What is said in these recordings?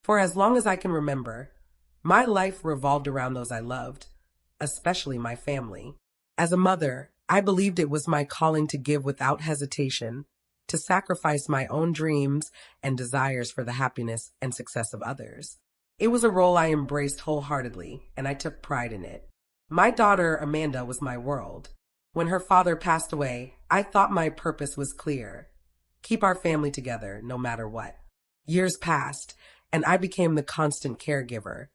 For as long as I can remember, my life revolved around those I loved, especially my family. As a mother, I believed it was my calling to give without hesitation, to sacrifice my own dreams and desires for the happiness and success of others. It was a role I embraced wholeheartedly, and I took pride in it. My daughter, Amanda, was my world. When her father passed away, I thought my purpose was clear: keep our family together no matter what. Years passed, and I became the constant caregiver,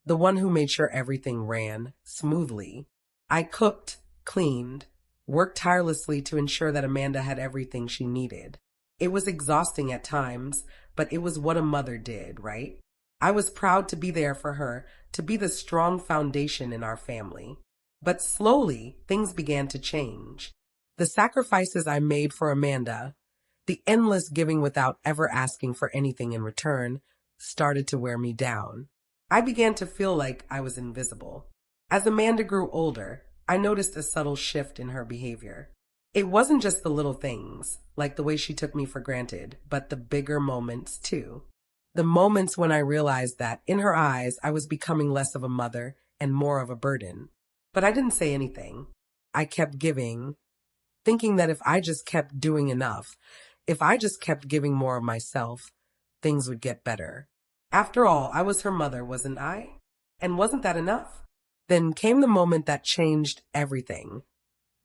the one who made sure everything ran smoothly. I cooked, cleaned, worked tirelessly to ensure that Amanda had everything she needed. It was exhausting at times, but it was what a mother did, right? I was proud to be there for her, to be the strong foundation in our family. But slowly, things began to change. The sacrifices I made for Amanda, the endless giving without ever asking for anything in return, started to wear me down. I began to feel like I was invisible. As Amanda grew older, I noticed a subtle shift in her behavior. It wasn't just the little things, like the way she took me for granted, but the bigger moments too. The moments when I realized that, in her eyes, I was becoming less of a mother and more of a burden. But I didn't say anything. I kept giving, thinking that if I just kept doing enough, if I just kept giving more of myself, things would get better. After all, I was her mother, wasn't I? And wasn't that enough? Then came the moment that changed everything.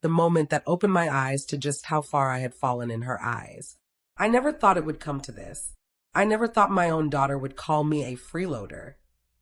The moment that opened my eyes to just how far I had fallen in her eyes. I never thought it would come to this. I never thought my own daughter would call me a freeloader,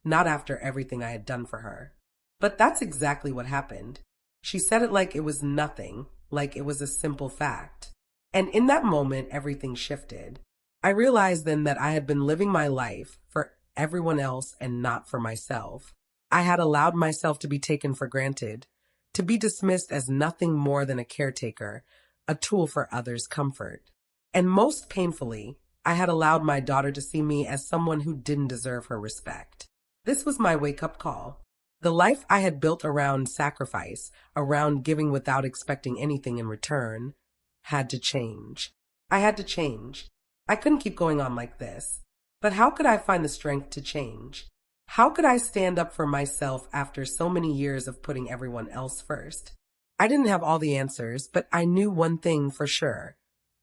not after everything I had done for her. But that's exactly what happened. She said it like it was nothing, like it was a simple fact. And in that moment, everything shifted. I realized then that I had been living my life for everyone else and not for myself. I had allowed myself to be taken for granted, to be dismissed as nothing more than a caretaker, a tool for others' comfort. And most painfully, I had allowed my daughter to see me as someone who didn't deserve her respect. This was my wake-up call. The life I had built around sacrifice, around giving without expecting anything in return, had to change. I had to change. I couldn't keep going on like this. But how could I find the strength to change? How could I stand up for myself after so many years of putting everyone else first? I didn't have all the answers, but I knew one thing for sure.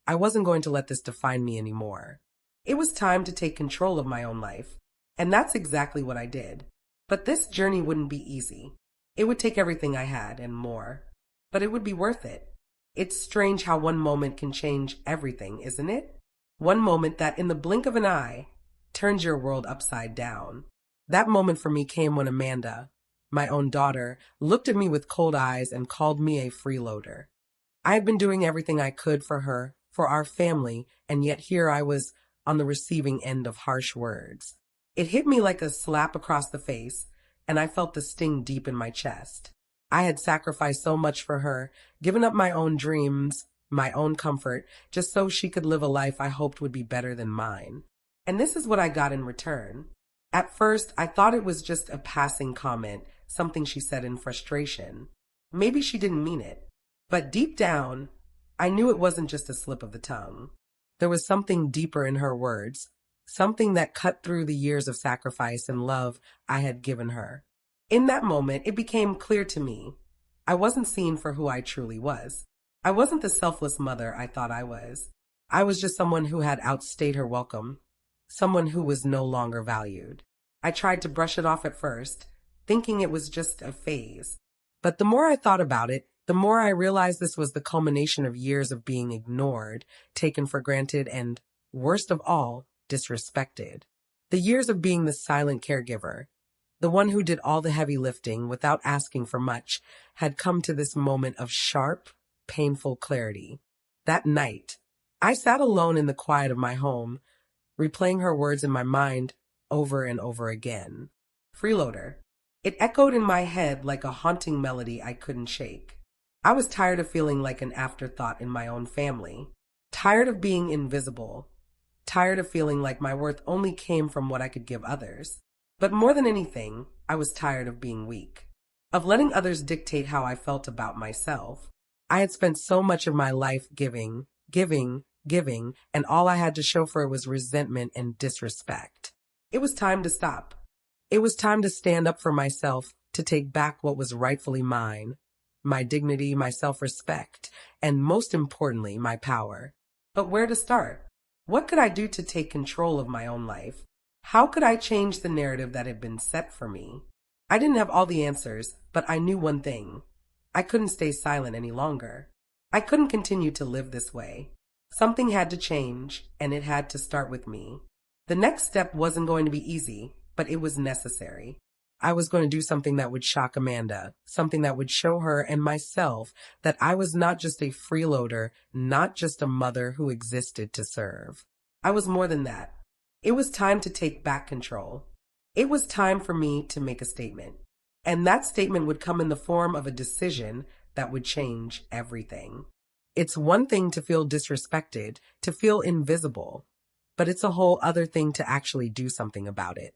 I wasn't going to let this define me anymore. It was time to take control of my own life, and that's exactly what I did. But this journey wouldn't be easy. It would take everything I had and more, but it would be worth it. It's strange how one moment can change everything, isn't it? One moment that, in the blink of an eye, turns your world upside down. That moment for me came when Amanda, my own daughter, looked at me with cold eyes and called me a freeloader. I had been doing everything I could for her, for our family, and yet here I was on the receiving end of harsh words. It hit me like a slap across the face, and I felt the sting deep in my chest. I had sacrificed so much for her, given up my own dreams, my own comfort, just so she could live a life I hoped would be better than mine. And this is what I got in return. At first, I thought it was just a passing comment, something she said in frustration. Maybe she didn't mean it. But deep down, I knew it wasn't just a slip of the tongue. There was something deeper in her words, something that cut through the years of sacrifice and love I had given her. In that moment, it became clear to me. I wasn't seen for who I truly was. I wasn't the selfless mother I thought I was. I was just someone who had outstayed her welcome, someone who was no longer valued. I tried to brush it off at first, thinking it was just a phase. But the more I thought about it, the more I realized this was the culmination of years of being ignored, taken for granted, and, worst of all, disrespected. The years of being the silent caregiver, the one who did all the heavy lifting without asking for much, had come to this moment of sharp, painful clarity. That night, I sat alone in the quiet of my home, replaying her words in my mind over and over again. Freeloader. It echoed in my head like a haunting melody I couldn't shake. I was tired of feeling like an afterthought in my own family, tired of being invisible, tired of feeling like my worth only came from what I could give others. But more than anything, I was tired of being weak, of letting others dictate how I felt about myself. I had spent so much of my life giving, and all I had to show for it was resentment and disrespect. It was time to stop. It was time to stand up for myself, to take back what was rightfully mine, my dignity, my self-respect, and most importantly, my power. But where to start? What could I do to take control of my own life? How could I change the narrative that had been set for me? I didn't have all the answers, but I knew one thing. I couldn't stay silent any longer. I couldn't continue to live this way. Something had to change, and it had to start with me. The next step wasn't going to be easy, but it was necessary. I was going to do something that would shock Amanda, something that would show her and myself that I was not just a freeloader, not just a mother who existed to serve. I was more than that. It was time to take back control. It was time for me to make a statement. And that statement would come in the form of a decision that would change everything. It's one thing to feel disrespected, to feel invisible, but it's a whole other thing to actually do something about it.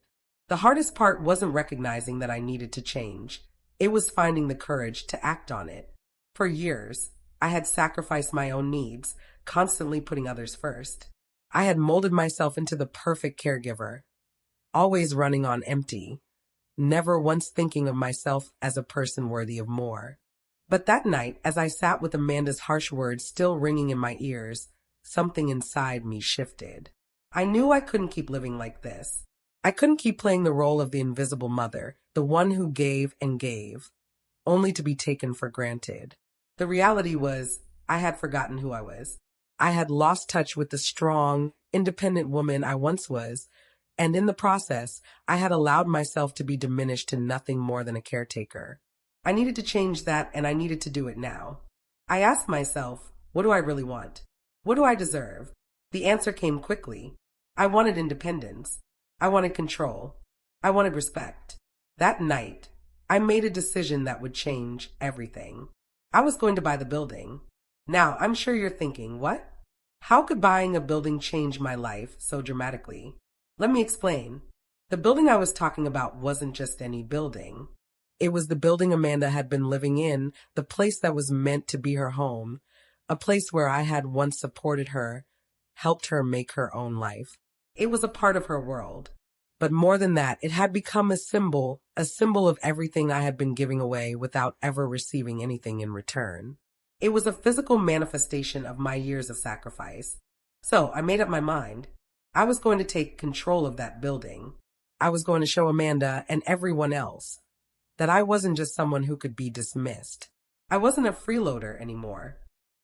The hardest part wasn't recognizing that I needed to change. It was finding the courage to act on it. For years, I had sacrificed my own needs, constantly putting others first. I had molded myself into the perfect caregiver, always running on empty, never once thinking of myself as a person worthy of more. But that night, as I sat with Amanda's harsh words still ringing in my ears, something inside me shifted. I knew I couldn't keep living like this. I couldn't keep playing the role of the invisible mother, the one who gave and gave, only to be taken for granted. The reality was, I had forgotten who I was. I had lost touch with the strong, independent woman I once was, and in the process, I had allowed myself to be diminished to nothing more than a caretaker. I needed to change that, and I needed to do it now. I asked myself, what do I really want? What do I deserve? The answer came quickly. I wanted independence. I wanted control. I wanted respect. That night, I made a decision that would change everything. I was going to buy the building. Now, I'm sure you're thinking, what? How could buying a building change my life so dramatically? Let me explain. The building I was talking about wasn't just any building. It was the building Amanda had been living in, the place that was meant to be her home, a place where I had once supported her, helped her make her own life. It was a part of her world. But more than that, it had become a symbol of everything I had been giving away without ever receiving anything in return. It was a physical manifestation of my years of sacrifice. So I made up my mind. I was going to take control of that building. I was going to show Amanda and everyone else that I wasn't just someone who could be dismissed. I wasn't a freeloader anymore.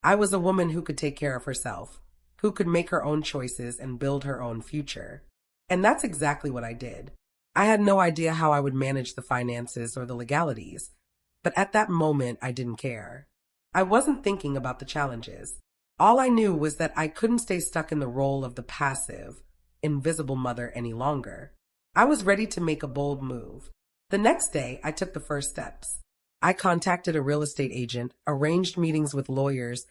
I was a woman who could take care of herself, who could make her own choices and build her own future. And that's exactly what I did. I had no idea how I would manage the finances or the legalities, but at that moment I didn't care. I wasn't thinking about the challenges. All I knew was that I couldn't stay stuck in the role of the passive, invisible mother any longer. I was ready to make a bold move. The next day, I took the first steps. I contacted a real estate agent, arranged meetings with lawyers,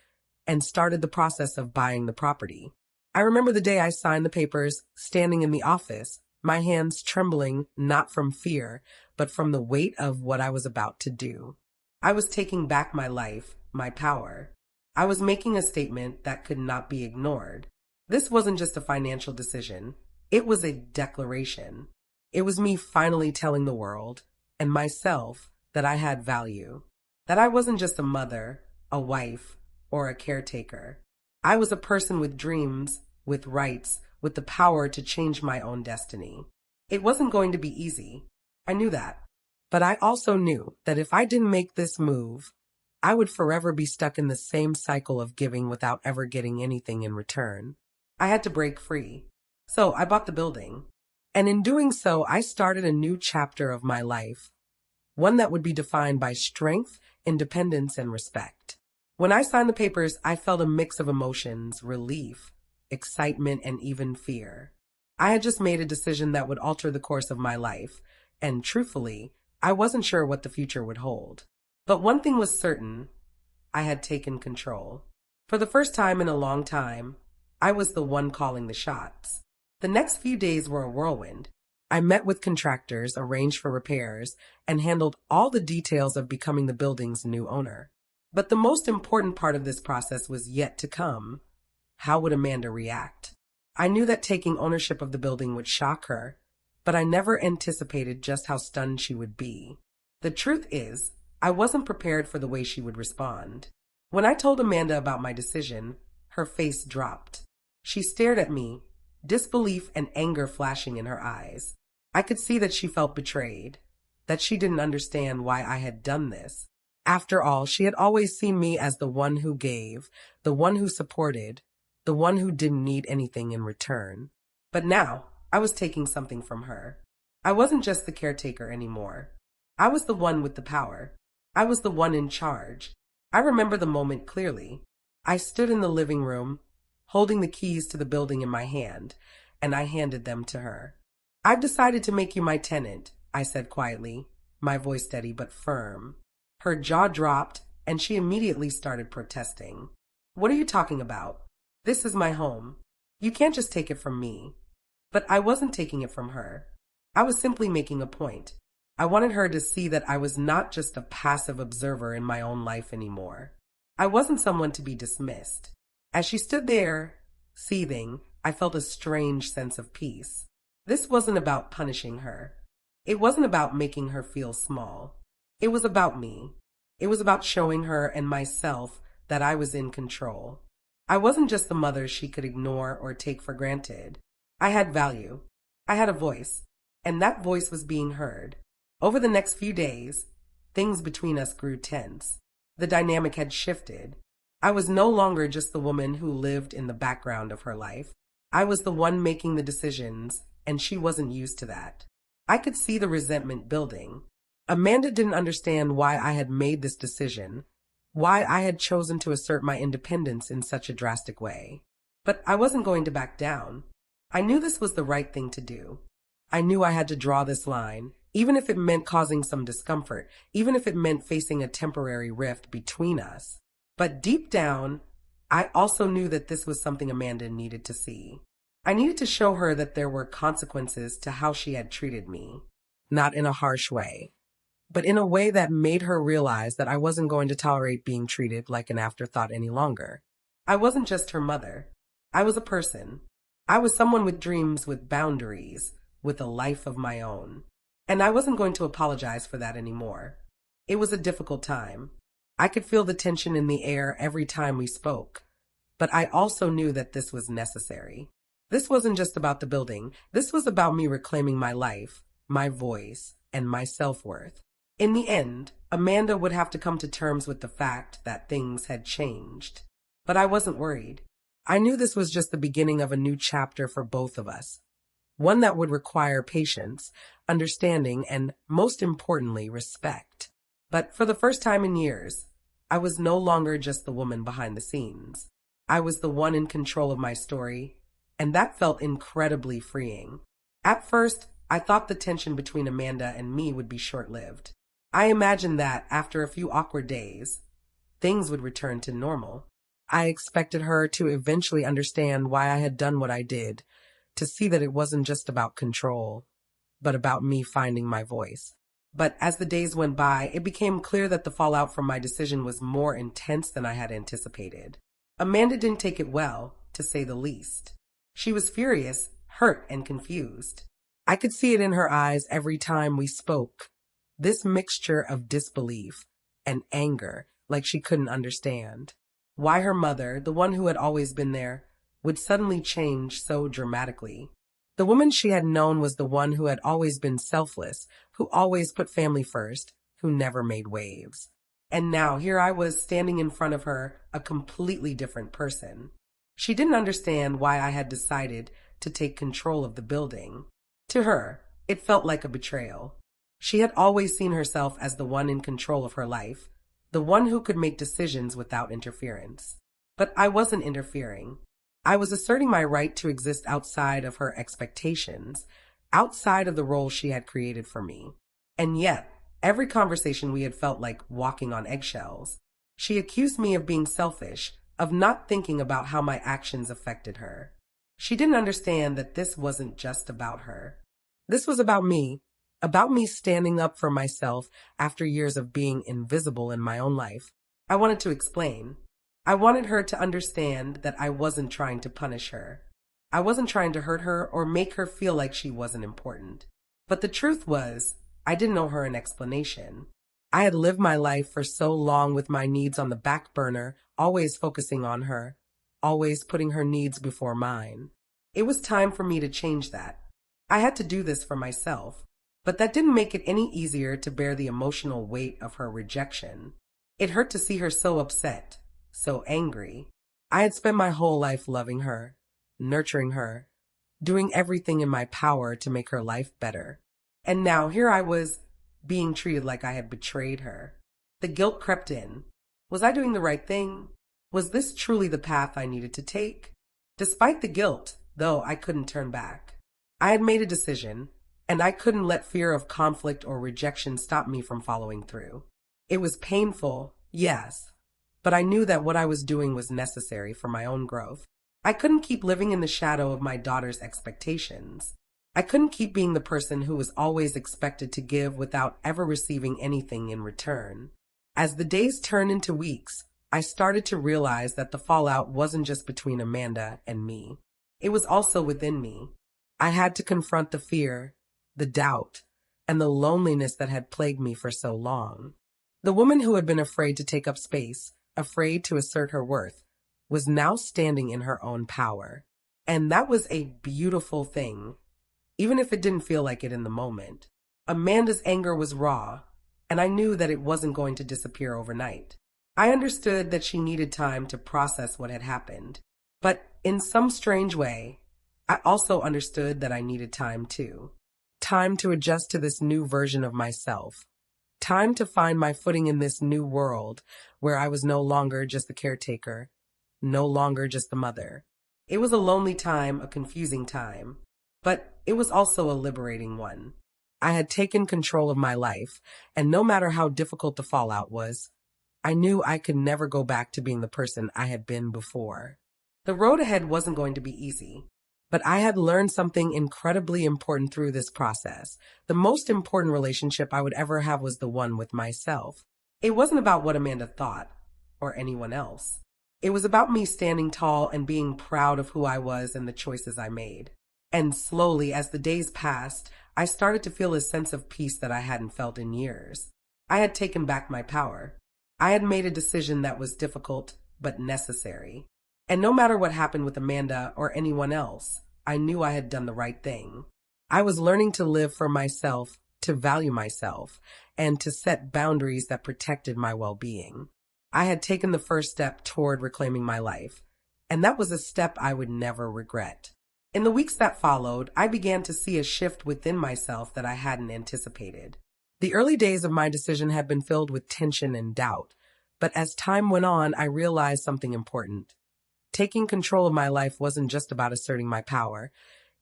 and started the process of buying the property. I remember the day I signed the papers, standing in the office, my hands trembling not from fear, but from the weight of what I was about to do. I was taking back my life, my power. I was making a statement that could not be ignored. This wasn't just a financial decision. It was a declaration. It was me finally telling the world and myself that I had value, that I wasn't just a mother, a wife, or a caretaker. I was a person with dreams, with rights, with the power to change my own destiny. It wasn't going to be easy. I knew that. But I also knew that if I didn't make this move, I would forever be stuck in the same cycle of giving without ever getting anything in return. I had to break free. So I bought the building. And in doing so, I started a new chapter of my life, one that would be defined by strength, independence, and respect. When I signed the papers, I felt a mix of emotions, relief, excitement, and even fear. I had just made a decision that would alter the course of my life, and truthfully, I wasn't sure what the future would hold. But one thing was certain, I had taken control. For the first time in a long time, I was the one calling the shots. The next few days were a whirlwind. I met with contractors, arranged for repairs, and handled all the details of becoming the building's new owner. But the most important part of this process was yet to come. How would Amanda react? I knew that taking ownership of the building would shock her, but I never anticipated just how stunned she would be. The truth is, I wasn't prepared for the way she would respond. When I told Amanda about my decision, her face dropped. She stared at me, disbelief and anger flashing in her eyes. I could see that she felt betrayed, that she didn't understand why I had done this. After all, she had always seen me as the one who gave, the one who supported, the one who didn't need anything in return. But now, I was taking something from her. I wasn't just the caretaker anymore. I was the one with the power. I was the one in charge. I remember the moment clearly. I stood in the living room, holding the keys to the building in my hand, and I handed them to her. "I've decided to make you my tenant," I said quietly, my voice steady but firm. Her jaw dropped, and she immediately started protesting. "What are you talking about? This is my home. You can't just take it from me." But I wasn't taking it from her. I was simply making a point. I wanted her to see that I was not just a passive observer in my own life anymore. I wasn't someone to be dismissed. As she stood there, seething, I felt a strange sense of peace. This wasn't about punishing her. It wasn't about making her feel small. It was about me. It was about showing her and myself that I was in control. I wasn't just the mother she could ignore or take for granted. I had value. I had a voice, and that voice was being heard. Over the next few days, things between us grew tense. The dynamic had shifted. I was no longer just the woman who lived in the background of her life. I was the one making the decisions, and she wasn't used to that. I could see the resentment building. Amanda didn't understand why I had made this decision, why I had chosen to assert my independence in such a drastic way. But I wasn't going to back down. I knew this was the right thing to do. I knew I had to draw this line, even if it meant causing some discomfort, even if it meant facing a temporary rift between us. But deep down, I also knew that this was something Amanda needed to see. I needed to show her that there were consequences to how she had treated me. Not in a harsh way, but in a way that made her realize that I wasn't going to tolerate being treated like an afterthought any longer. I wasn't just her mother. I was a person. I was someone with dreams, with boundaries, with a life of my own. And I wasn't going to apologize for that anymore. It was a difficult time. I could feel the tension in the air every time we spoke. But I also knew that this was necessary. This wasn't just about the building. This was about me reclaiming my life, my voice, and my self-worth. In the end, Amanda would have to come to terms with the fact that things had changed. But I wasn't worried. I knew this was just the beginning of a new chapter for both of us. One that would require patience, understanding, and most importantly, respect. But for the first time in years, I was no longer just the woman behind the scenes. I was the one in control of my story, and that felt incredibly freeing. At first, I thought the tension between Amanda and me would be short-lived. I imagined that, after a few awkward days, things would return to normal. I expected her to eventually understand why I had done what I did, to see that it wasn't just about control, but about me finding my voice. But as the days went by, it became clear that the fallout from my decision was more intense than I had anticipated. Amanda didn't take it well, to say the least. She was furious, hurt, and confused. I could see it in her eyes every time we spoke. This mixture of disbelief and anger, like she couldn't understand. Why her mother, the one who had always been there, would suddenly change so dramatically. The woman she had known was the one who had always been selfless, who always put family first, who never made waves. And now here I was standing in front of her, a completely different person. She didn't understand why I had decided to take control of the building. To her, it felt like a betrayal. She had always seen herself as the one in control of her life, the one who could make decisions without interference. But I wasn't interfering. I was asserting my right to exist outside of her expectations, outside of the role she had created for me. And yet, every conversation we had felt like walking on eggshells. She accused me of being selfish, of not thinking about how my actions affected her. She didn't understand that this wasn't just about her. This was about me standing up for myself after years of being invisible in my own life. I wanted to explain. I wanted her to understand that I wasn't trying to punish her. I wasn't trying to hurt her or make her feel like she wasn't important. But the truth was, I didn't owe her an explanation. I had lived my life for so long with my needs on the back burner, always focusing on her, always putting her needs before mine. It was time for me to change that. I had to do this for myself, but that didn't make it any easier to bear the emotional weight of her rejection. It hurt to see her so upset, so angry. I had spent my whole life loving her, nurturing her, doing everything in my power to make her life better. And now here I was, being treated like I had betrayed her. The guilt crept in. Was I doing the right thing? Was this truly the path I needed to take? Despite the guilt, though, I couldn't turn back. I had made a decision, and I couldn't let fear of conflict or rejection stop me from following through. It was painful, yes, but I knew that what I was doing was necessary for my own growth. I couldn't keep living in the shadow of my daughter's expectations. I couldn't keep being the person who was always expected to give without ever receiving anything in return. As the days turned into weeks, I started to realize that the fallout wasn't just between Amanda and me. It was also within me. I had to confront the fear, the doubt, and the loneliness that had plagued me for so long. The woman who had been afraid to take up space, afraid to assert her worth, was now standing in her own power. And that was a beautiful thing, even if it didn't feel like it in the moment. Amanda's anger was raw, and I knew that it wasn't going to disappear overnight. I understood that she needed time to process what had happened. But in some strange way, I also understood that I needed time too. Time to adjust to this new version of myself. Time to find my footing in this new world where I was no longer just the caretaker, no longer just the mother. It was a lonely time, a confusing time, but it was also a liberating one. I had taken control of my life, and no matter how difficult the fallout was, I knew I could never go back to being the person I had been before. The road ahead wasn't going to be easy, but I had learned something incredibly important through this process. The most important relationship I would ever have was the one with myself. It wasn't about what Amanda thought, or anyone else. It was about me standing tall and being proud of who I was and the choices I made. And slowly, as the days passed, I started to feel a sense of peace that I hadn't felt in years. I had taken back my power. I had made a decision that was difficult, but necessary. And no matter what happened with Amanda or anyone else, I knew I had done the right thing. I was learning to live for myself, to value myself, and to set boundaries that protected my well-being. I had taken the first step toward reclaiming my life, and that was a step I would never regret. In the weeks that followed, I began to see a shift within myself that I hadn't anticipated. The early days of my decision had been filled with tension and doubt, but as time went on, I realized something important. Taking control of my life wasn't just about asserting my power.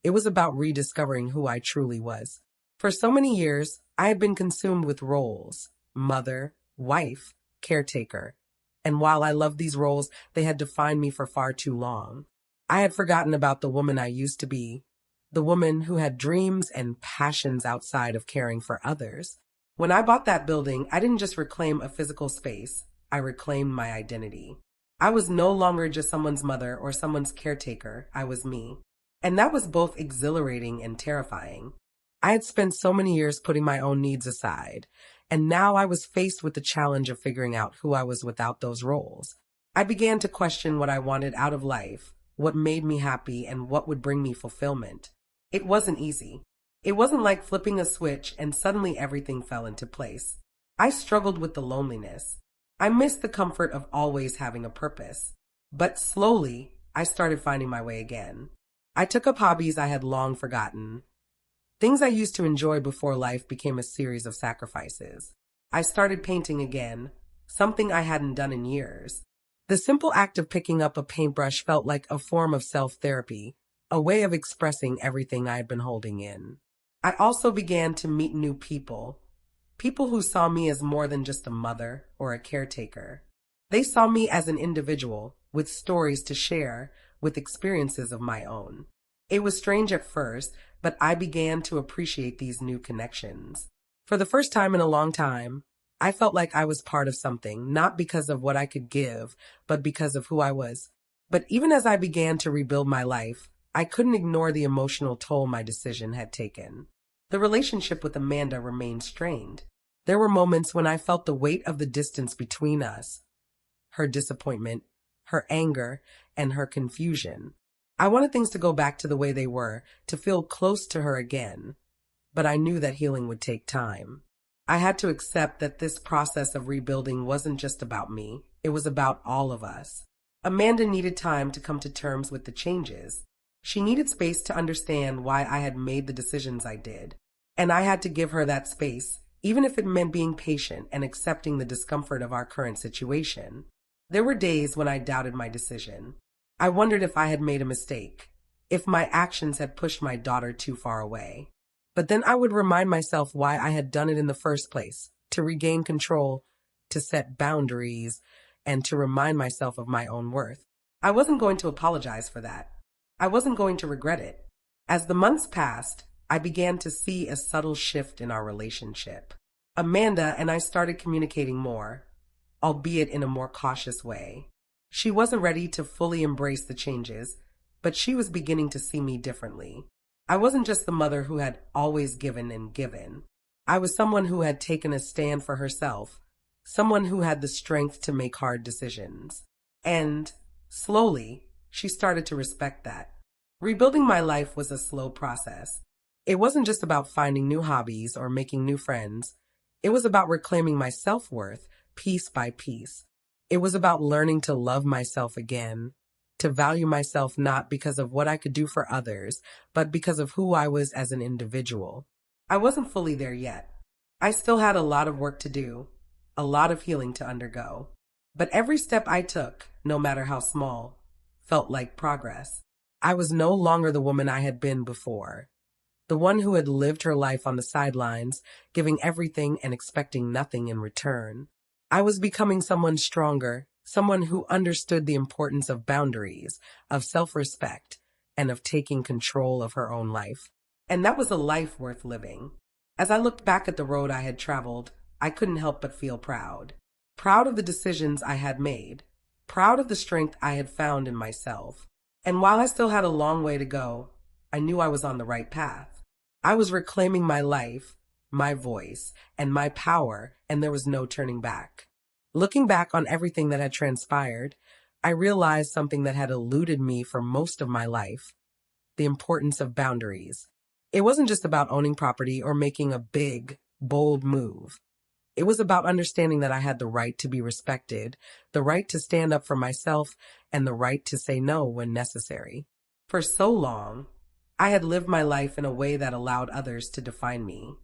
It was about rediscovering who I truly was. For so many years, I had been consumed with roles: mother, wife, caretaker. And while I loved these roles, they had defined me for far too long. I had forgotten about the woman I used to be, the woman who had dreams and passions outside of caring for others. When I bought that building, I didn't just reclaim a physical space, I reclaimed my identity. I was no longer just someone's mother or someone's caretaker, I was me. And that was both exhilarating and terrifying. I had spent so many years putting my own needs aside, and now I was faced with the challenge of figuring out who I was without those roles. I began to question what I wanted out of life, what made me happy, and what would bring me fulfillment. It wasn't easy. It wasn't like flipping a switch and suddenly everything fell into place. I struggled with the loneliness. I missed the comfort of always having a purpose. But slowly, I started finding my way again. I took up hobbies I had long forgotten. Things I used to enjoy before life became a series of sacrifices. I started painting again, something I hadn't done in years. The simple act of picking up a paintbrush felt like a form of self-therapy, a way of expressing everything I had been holding in. I also began to meet new people who saw me as more than just a mother or a caretaker. They saw me as an individual with stories to share, with experiences of my own. It was strange at first, but I began to appreciate these new connections. For the first time in a long time, I felt like I was part of something, not because of what I could give, but because of who I was. But even as I began to rebuild my life, I couldn't ignore the emotional toll my decision had taken. The relationship with Amanda remained strained. There were moments when I felt the weight of the distance between us, her disappointment, her anger, and her confusion. I wanted things to go back to the way they were, to feel close to her again, but I knew that healing would take time. I had to accept that this process of rebuilding wasn't just about me, it was about all of us. Amanda needed time to come to terms with the changes. She needed space to understand why I had made the decisions I did. And I had to give her that space, even if it meant being patient and accepting the discomfort of our current situation. There were days when I doubted my decision. I wondered if I had made a mistake, if my actions had pushed my daughter too far away. But then I would remind myself why I had done it in the first place, to regain control, to set boundaries, and to remind myself of my own worth. I wasn't going to apologize for that. I wasn't going to regret it. As the months passed, I began to see a subtle shift in our relationship. Amanda and I started communicating more, albeit in a more cautious way. She wasn't ready to fully embrace the changes, but she was beginning to see me differently. I wasn't just the mother who had always given and given. I was someone who had taken a stand for herself, someone who had the strength to make hard decisions. And, slowly, she started to respect that. Rebuilding my life was a slow process. It wasn't just about finding new hobbies or making new friends. It was about reclaiming my self-worth piece by piece. It was about learning to love myself again, to value myself not because of what I could do for others, but because of who I was as an individual. I wasn't fully there yet. I still had a lot of work to do, a lot of healing to undergo. But every step I took, no matter how small, felt like progress. I was no longer the woman I had been before, the one who had lived her life on the sidelines, giving everything and expecting nothing in return. I was becoming someone stronger, someone who understood the importance of boundaries, of self-respect, and of taking control of her own life. And that was a life worth living. As I looked back at the road I had traveled, I couldn't help but feel proud. Proud of the decisions I had made, proud of the strength I had found in myself. And while I still had a long way to go, I knew I was on the right path. I was reclaiming my life, my voice, and my power, and there was no turning back. Looking back on everything that had transpired, I realized something that had eluded me for most of my life: the importance of boundaries. It wasn't just about owning property or making a big, bold move. It was about understanding that I had the right to be respected, the right to stand up for myself, and the right to say no when necessary. For so long, I had lived my life in a way that allowed others to define me.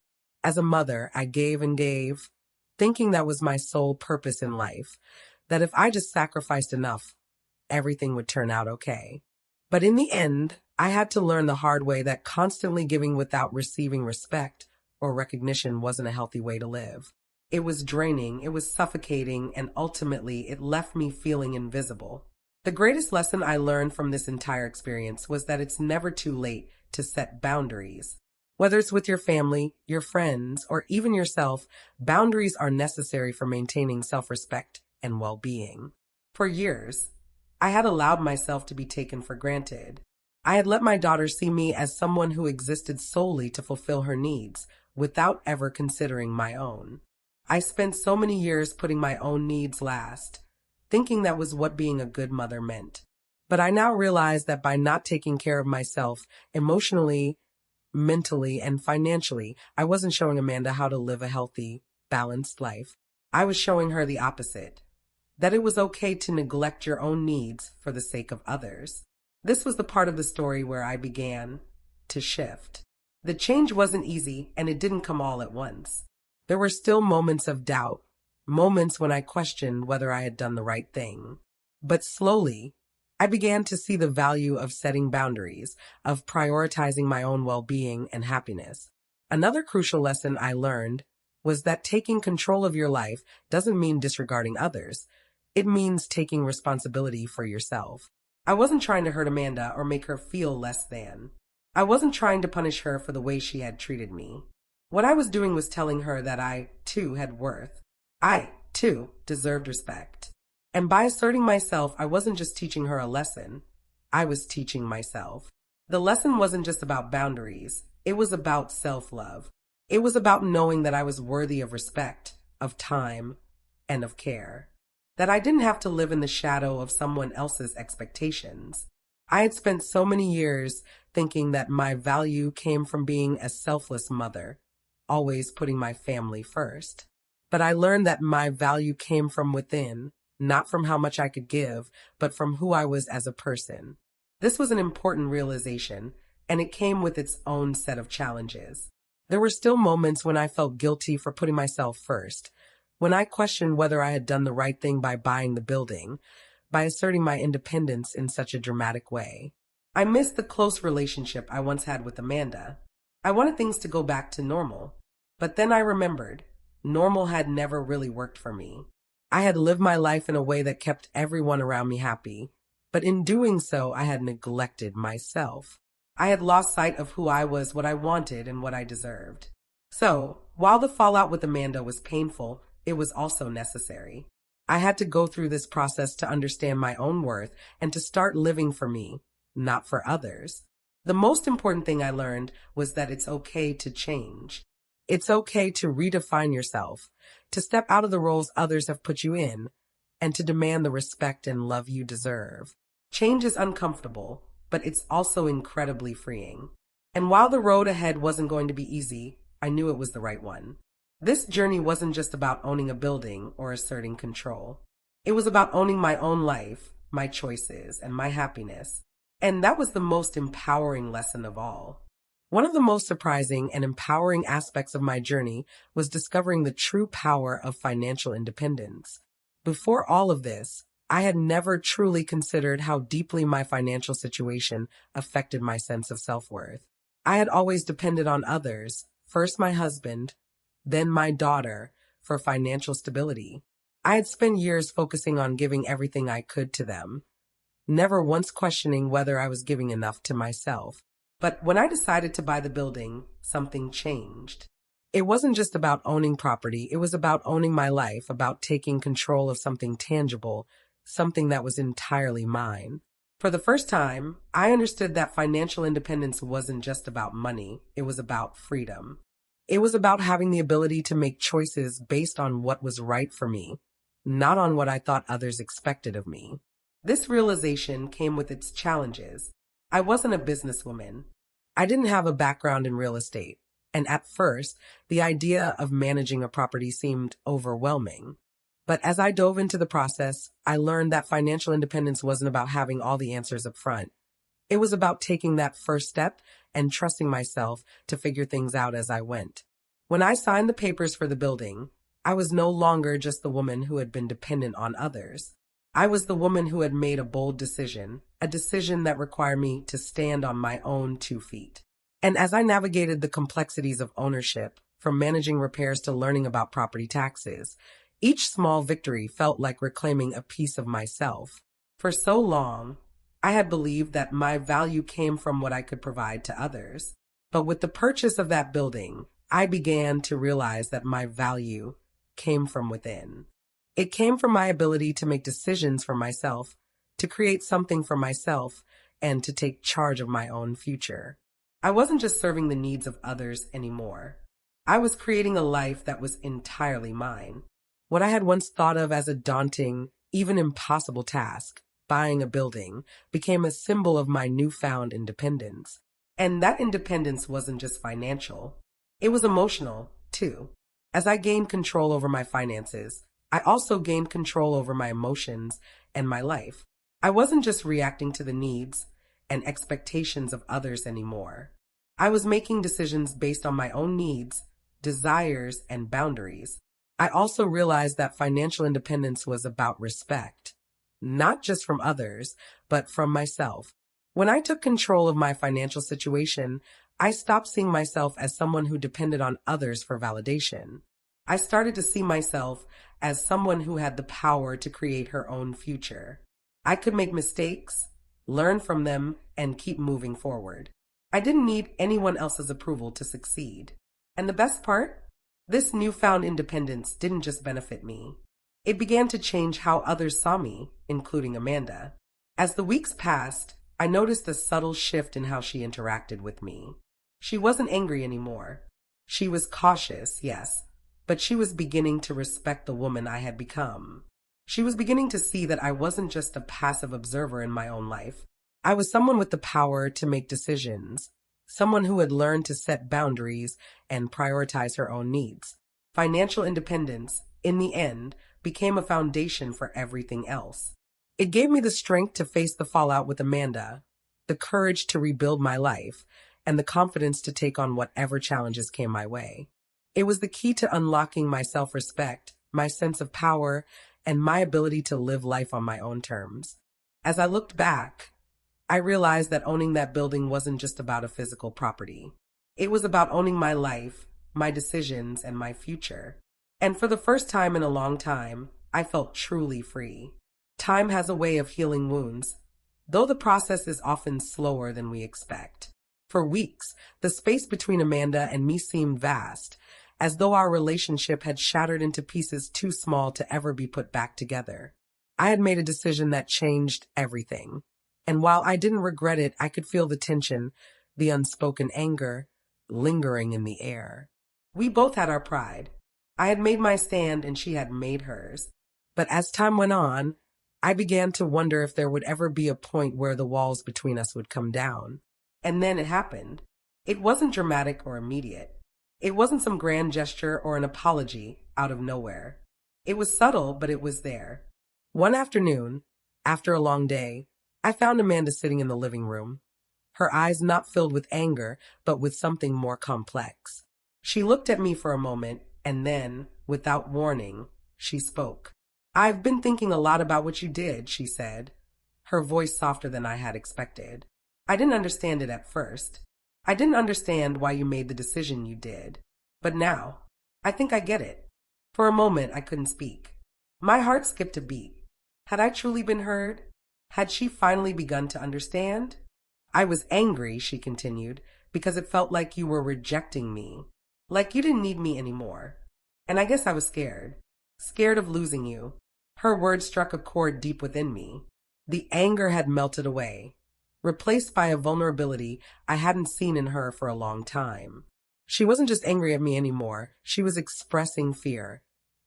As a mother, I gave and gave, thinking that was my sole purpose in life, that if I just sacrificed enough, everything would turn out okay. But in the end, I had to learn the hard way that constantly giving without receiving respect or recognition wasn't a healthy way to live. It was draining, it was suffocating, and ultimately it left me feeling invisible. The greatest lesson I learned from this entire experience was that it's never too late to set boundaries. Whether it's with your family, your friends, or even yourself, boundaries are necessary for maintaining self-respect and well-being. For years, I had allowed myself to be taken for granted. I had let my daughter see me as someone who existed solely to fulfill her needs, without ever considering my own. I spent so many years putting my own needs last, thinking that was what being a good mother meant. But I now realize that by not taking care of myself emotionally, mentally, and financially, I wasn't showing Amanda how to live a healthy, balanced life. I was showing her the opposite, that it was okay to neglect your own needs for the sake of others. This was the part of the story where I began to shift. The change wasn't easy, and it didn't come all at once. There were still moments of doubt, moments when I questioned whether I had done the right thing. But slowly, I began to see the value of setting boundaries, of prioritizing my own well-being and happiness. Another crucial lesson I learned was that taking control of your life doesn't mean disregarding others. It means taking responsibility for yourself. I wasn't trying to hurt Amanda or make her feel less than. I wasn't trying to punish her for the way she had treated me. What I was doing was telling her that I, too, had worth. I, too, deserved respect. And by asserting myself, I wasn't just teaching her a lesson. I was teaching myself. The lesson wasn't just about boundaries. It was about self-love. It was about knowing that I was worthy of respect, of time, and of care. That I didn't have to live in the shadow of someone else's expectations. I had spent so many years thinking that my value came from being a selfless mother, always putting my family first. But I learned that my value came from within, not from how much I could give, but from who I was as a person. This was an important realization, and it came with its own set of challenges. There were still moments when I felt guilty for putting myself first, when I questioned whether I had done the right thing by buying the building, by asserting my independence in such a dramatic way. I missed the close relationship I once had with Amanda. I wanted things to go back to normal. But then I remembered, normal had never really worked for me. I had lived my life in a way that kept everyone around me happy, but in doing so, I had neglected myself. I had lost sight of who I was, what I wanted, and what I deserved. So, while the fallout with Amanda was painful, it was also necessary. I had to go through this process to understand my own worth and to start living for me, not for others. The most important thing I learned was that it's okay to change. It's okay to redefine yourself, to step out of the roles others have put you in, and to demand the respect and love you deserve. Change is uncomfortable, but it's also incredibly freeing. And while the road ahead wasn't going to be easy, I knew it was the right one. This journey wasn't just about owning a building or asserting control. It was about owning my own life, my choices, and my happiness. And that was the most empowering lesson of all. One of the most surprising and empowering aspects of my journey was discovering the true power of financial independence. Before all of this, I had never truly considered how deeply my financial situation affected my sense of self-worth. I had always depended on others, first my husband, then my daughter, for financial stability. I had spent years focusing on giving everything I could to them, never once questioning whether I was giving enough to myself. But when I decided to buy the building, something changed. It wasn't just about owning property, it was about owning my life, about taking control of something tangible, something that was entirely mine. For the first time, I understood that financial independence wasn't just about money, it was about freedom. It was about having the ability to make choices based on what was right for me, not on what I thought others expected of me. This realization came with its challenges. I wasn't a businesswoman. I didn't have a background in real estate, and at first, the idea of managing a property seemed overwhelming. But as I dove into the process, I learned that financial independence wasn't about having all the answers up front. It was about taking that first step and trusting myself to figure things out as I went. When I signed the papers for the building, I was no longer just the woman who had been dependent on others. I was the woman who had made a bold decision, a decision that required me to stand on my own 2 feet. And as I navigated the complexities of ownership, from managing repairs to learning about property taxes, each small victory felt like reclaiming a piece of myself. For so long, I had believed that my value came from what I could provide to others. But with the purchase of that building, I began to realize that my value came from within. It came from my ability to make decisions for myself, to create something for myself, and to take charge of my own future. I wasn't just serving the needs of others anymore. I was creating a life that was entirely mine. What I had once thought of as a daunting, even impossible task, buying a building, became a symbol of my newfound independence. And that independence wasn't just financial. It was emotional, too. As I gained control over my finances, I also gained control over my emotions and my life. I wasn't just reacting to the needs and expectations of others anymore. I was making decisions based on my own needs, desires, and boundaries. I also realized that financial independence was about respect, not just from others, but from myself. When I took control of my financial situation, I stopped seeing myself as someone who depended on others for validation. I started to see myself as someone who had the power to create her own future. I could make mistakes, learn from them, and keep moving forward. I didn't need anyone else's approval to succeed. And the best part? This newfound independence didn't just benefit me. It began to change how others saw me, including Amanda. As the weeks passed, I noticed a subtle shift in how she interacted with me. She wasn't angry anymore. She was cautious, yes, but she was beginning to respect the woman I had become. She was beginning to see that I wasn't just a passive observer in my own life. I was someone with the power to make decisions, someone who had learned to set boundaries and prioritize her own needs. Financial independence, in the end, became a foundation for everything else. It gave me the strength to face the fallout with Amanda, the courage to rebuild my life, and the confidence to take on whatever challenges came my way. It was the key to unlocking my self-respect, my sense of power, and my ability to live life on my own terms. As I looked back, I realized that owning that building wasn't just about a physical property. It was about owning my life, my decisions, and my future. And for the first time in a long time, I felt truly free. Time has a way of healing wounds, though the process is often slower than we expect. For weeks, the space between Amanda and me seemed vast, as though our relationship had shattered into pieces too small to ever be put back together. I had made a decision that changed everything. And while I didn't regret it, I could feel the tension, the unspoken anger, lingering in the air. We both had our pride. I had made my stand and she had made hers. But as time went on, I began to wonder if there would ever be a point where the walls between us would come down. And then it happened. It wasn't dramatic or immediate. It wasn't some grand gesture or an apology out of nowhere. It was subtle, but it was there. One afternoon, after a long day, I found Amanda sitting in the living room, her eyes not filled with anger, but with something more complex. She looked at me for a moment, and then, without warning, she spoke. "I've been thinking a lot about what you did," she said, her voice softer than I had expected. "I didn't understand it at first. I didn't understand why you made the decision you did. But now, I think I get it." For a moment, I couldn't speak. My heart skipped a beat. Had I truly been heard? Had she finally begun to understand? "I was angry," she continued, "because it felt like you were rejecting me. Like you didn't need me anymore. And I guess I was scared. Scared of losing you." Her words struck a chord deep within me. The anger had melted away, replaced by a vulnerability I hadn't seen in her for a long time. She wasn't just angry at me anymore. She was expressing fear.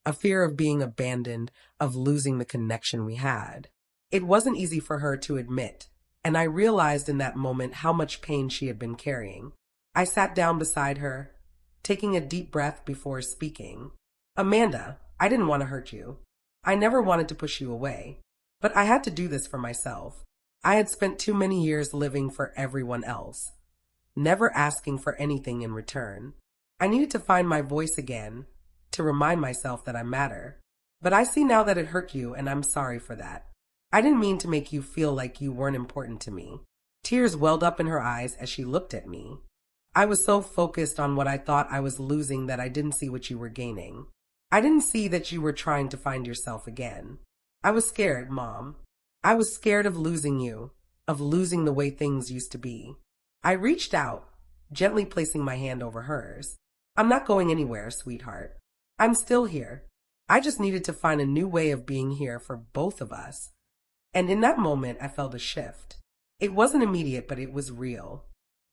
A fear of being abandoned, of losing the connection we had. It wasn't easy for her to admit, and I realized in that moment how much pain she had been carrying. I sat down beside her, taking a deep breath before speaking. "Amanda, I didn't want to hurt you. I never wanted to push you away. But I had to do this for myself. I had spent too many years living for everyone else, never asking for anything in return. I needed to find my voice again, to remind myself that I matter. But I see now that it hurt you, and I'm sorry for that. I didn't mean to make you feel like you weren't important to me." Tears welled up in her eyes as she looked at me. "I was so focused on what I thought I was losing that I didn't see what you were gaining. I didn't see that you were trying to find yourself again. I was scared, Mom. I was scared of losing you, of losing the way things used to be." I reached out, gently placing my hand over hers. "I'm not going anywhere, sweetheart. I'm still here. I just needed to find a new way of being here for both of us." And in that moment, I felt a shift. It wasn't immediate, but it was real.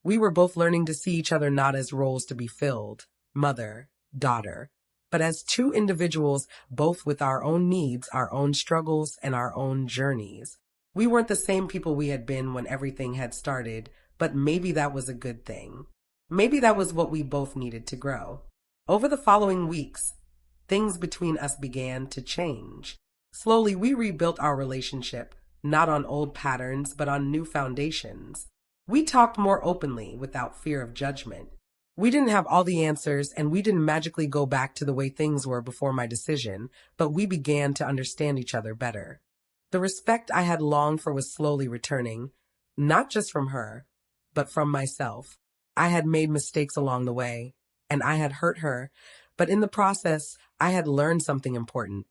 We were both learning to see each other not as roles to be filled, mother, daughter, but as two individuals, both with our own needs, our own struggles, and our own journeys. We weren't the same people we had been when everything had started, but maybe that was a good thing. Maybe that was what we both needed to grow. Over the following weeks, things between us began to change. Slowly, we rebuilt our relationship, not on old patterns, but on new foundations. We talked more openly, without fear of judgment. We didn't have all the answers, and we didn't magically go back to the way things were before my decision, but we began to understand each other better. The respect I had longed for was slowly returning, not just from her, but from myself. I had made mistakes along the way, and I had hurt her, but in the process, I had learned something important.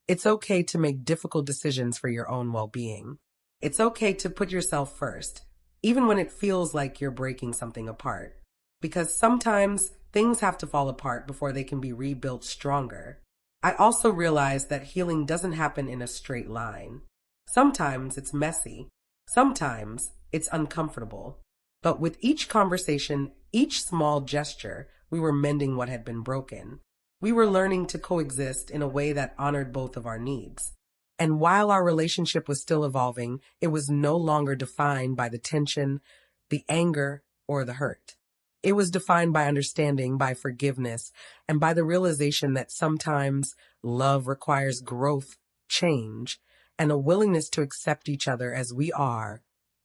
It's okay to make difficult decisions for your own well-being. It's okay to put yourself first, even when it feels like you're breaking something apart. Because sometimes things have to fall apart before they can be rebuilt stronger. I also realized that healing doesn't happen in a straight line. Sometimes it's messy. Sometimes it's uncomfortable. But with each conversation, Each small gesture, we were mending what had been broken. We were learning to coexist in a way that honored both of our needs. And while our relationship was still evolving, it was no longer defined by the tension, the anger, or the hurt. It was defined by understanding, by forgiveness, and by the realization that sometimes love requires growth, change, and a willingness to accept each other as we are,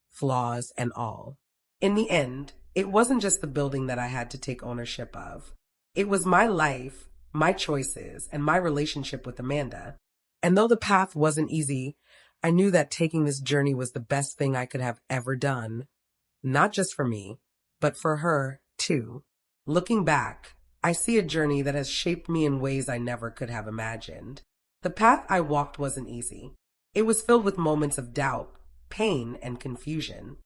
flaws and all. In the end, it wasn't just the building that I had to take ownership of. It was my life, my choices, and my relationship with Amanda. And though the path wasn't easy, I knew that taking this journey was the best thing I could have ever done. Not just for me, but for her, too. Looking back, I see a journey that has shaped me in ways I never could have imagined. The path I walked wasn't easy. It was filled with moments of doubt, pain, and confusion.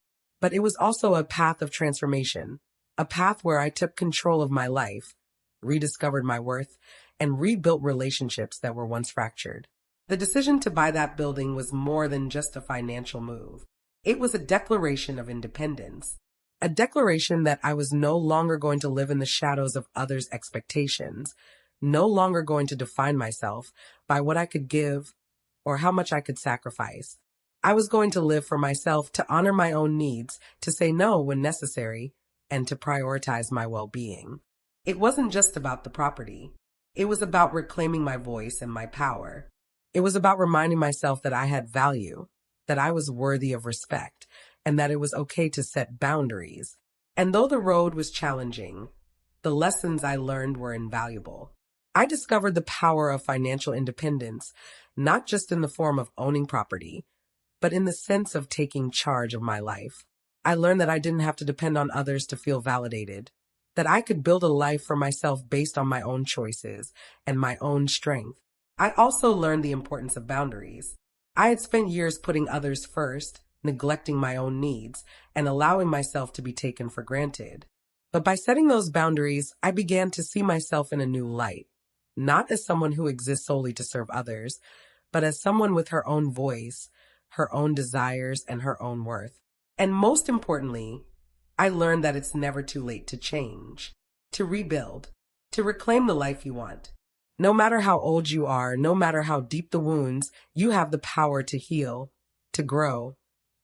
But it was also a path of transformation, a path where I took control of my life, rediscovered my worth, and rebuilt relationships that were once fractured. The decision to buy that building was more than just a financial move. It was a declaration of independence, a declaration that I was no longer going to live in the shadows of others' expectations, no longer going to define myself by what I could give or how much I could sacrifice. I was going to live for myself, to honor my own needs, to say no when necessary, and to prioritize my well-being. It wasn't just about the property. It was about reclaiming my voice and my power. It was about reminding myself that I had value, that I was worthy of respect, and that it was okay to set boundaries. And though the road was challenging, the lessons I learned were invaluable. I discovered the power of financial independence, not just in the form of owning property, but in the sense of taking charge of my life. I learned that I didn't have to depend on others to feel validated, that I could build a life for myself based on my own choices and my own strength. I also learned the importance of boundaries. I had spent years putting others first, neglecting my own needs, and allowing myself to be taken for granted. But by setting those boundaries, I began to see myself in a new light, not as someone who exists solely to serve others, but as someone with her own voice, her own desires, and her own worth. And most importantly, I learned that it's never too late to change, to rebuild, to reclaim the life you want. No matter how old you are, no matter how deep the wounds, you have the power to heal, to grow,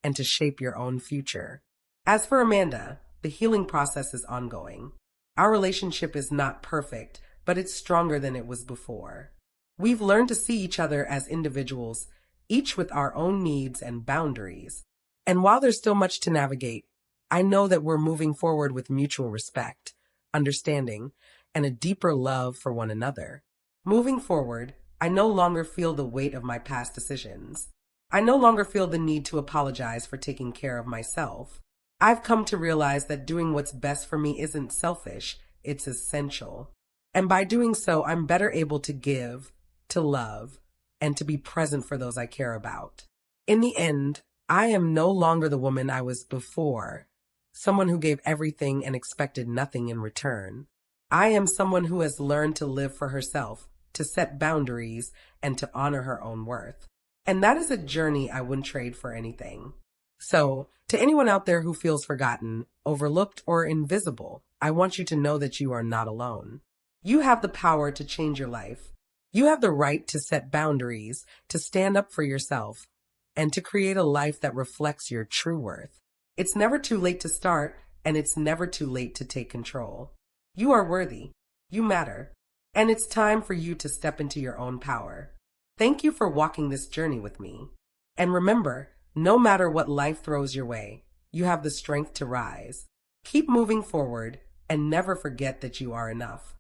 and to shape your own future. As for Amanda, the healing process is ongoing. Our relationship is not perfect, but it's stronger than it was before. We've learned to see each other as individuals, each with our own needs and boundaries. And while there's still much to navigate, I know that we're moving forward with mutual respect, understanding, and a deeper love for one another. Moving forward, I no longer feel the weight of my past decisions. I no longer feel the need to apologize for taking care of myself. I've come to realize that doing what's best for me isn't selfish, it's essential. And by doing so, I'm better able to give, to love, and to be present for those I care about. In the end, I am no longer the woman I was before, someone who gave everything and expected nothing in return. I am someone who has learned to live for herself, to set boundaries, and to honor her own worth. And that is a journey I wouldn't trade for anything. So, to anyone out there who feels forgotten, overlooked, or invisible, I want you to know that you are not alone. You have the power to change your life. You have the right to set boundaries, to stand up for yourself, and to create a life that reflects your true worth. It's never too late to start, and it's never too late to take control. You are worthy. You matter. And it's time for you to step into your own power. Thank you for walking this journey with me. And remember, no matter what life throws your way, you have the strength to rise. Keep moving forward and never forget that you are enough.